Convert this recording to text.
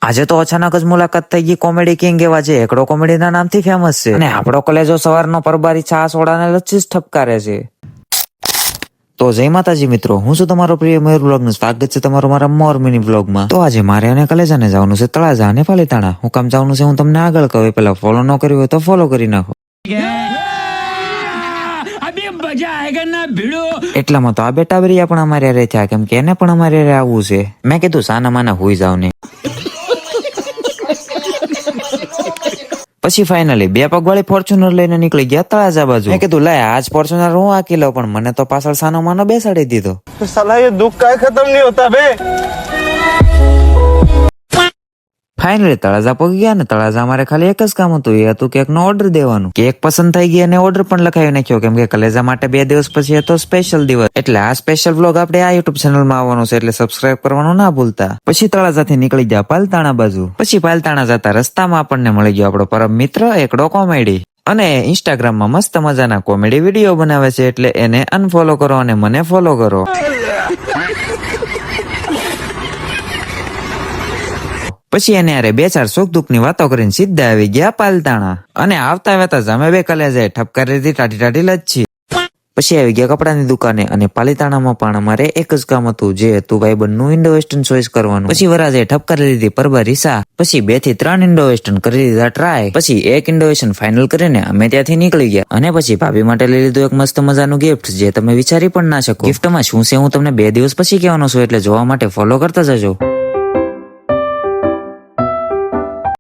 આજે તો અચાનક જ મુલાકાત થઈ ગઈ કોમેડી કિંગ એવા જે એકડો કોમેડીના નામથી ફેમસ છે અને આપણો કોલેજો સવારનો પરબારી ચા સોડાને લચ્છી જ ઠપકારે છે. તો જય માતાજી મિત્રો, હું છું તમારો પ્રિય મયુર બ્લોગનું સ્વાગત છે તમારું મારા મોર મિની બ્લોગમાં. તો આજે મારે અને કલેજાને જવાનું છે તળાજા અને પાલીતાણા. હું કામ જવાનું છે હું તમને આગળ કહું, પેલા ફોલો ન કર્યું હોય તો ફોલો કરી નાખો. એટલામાં તો આ બેટા બરિયા પણ અમારે રહે થયા, કેમ કે એને પણ અમારે આવવું છે. મેં કીધું સાના માના હોઈ જાવ ને. પછી ફાઇનલી બે પગવાળી ફોર્ચ્યુનર લઈને નીકળી ગયા તળાજા બાજુ. મેં કીધું લાય આજ ફોર્ચ્યુનર હું આકી લઉં, પણ મને તો પાછળ સાનો માનો બેસાડી દીધો. साला ये दुख का खत्म नहीं होता बे. ફાઇનલી તળાજા પહોંચી ગયા ને તળાજા અમારે ખાલી એક જ કામ હતું, એ હતું કેક નો ઓર્ડર દેવાનું. કેક પસંદ થઈ ગઈ અને ઓર્ડર પણ લખાવી નાખ્યો, કેમ કે કલેજા માટે 2 દિવસ પછી હતો સ્પેશિયલ દિવસ. એટલે આ સ્પેશિયલ વ્લોગ આપણે આ યુટ્યુબ ચેનલમાં આવવાનો છે, એટલે સબસ્ક્રાઇબ કરવાનું ના ભૂલતા. પછી તળાજાથી નીકળી ગયા પાલીતાણા બાજુ. પછી પાલીતાણા જતા રસ્તામાં આપણને મળી ગયો આપણો પરમ મિત્ર એકડો કોમેડી. અને ઇન્સ્ટાગ્રામમાં મસ્ત મજાના કોમેડી વિડીયો બનાવે છે, એટલે એને અનફોલો કરો અને મને ફોલો કરો. પછી એને અરે 2-4 સુખ દુઃખ ની વાતો કરીને સીધા આવી ગયા પાલીતાણા. અને આવતા આવતા જ અમે બે કલેજાએ ઠપકારી દીધી ટાઢી ટાઢી લચ્છી. પછી આવી ગયા કપડાની દુકાને, અને પાલીતાણામાં પણ અમારે એક જ કામ હતું, જે હતું ભાઈબંધનું ઇન્ડો વેસ્ટર્ન ચોઈસ કરવાનું. પછી વરાજે ઠપકારી લીધી પરબારી સા. પછી 2 થી 3 ઇન્ડો વેસ્ટર્ન કરી દીધા ટ્રાય. પછી એક ઇન્ડો વેસ્ટર્ન ફાઇનલ કરીને અમે ત્યાંથી નીકળી ગયા. અને પછી ભાભી માટે લઈ લીધું એક મસ્ત મજાનું ગિફ્ટ, જે તમે વિચારી પણ ના શકો. ગિફ્ટમાં શું છે હું તમને 2 દિવસ પછી કહેવાનો છું, એટલે જોવા માટે ફોલો કરતા જજો.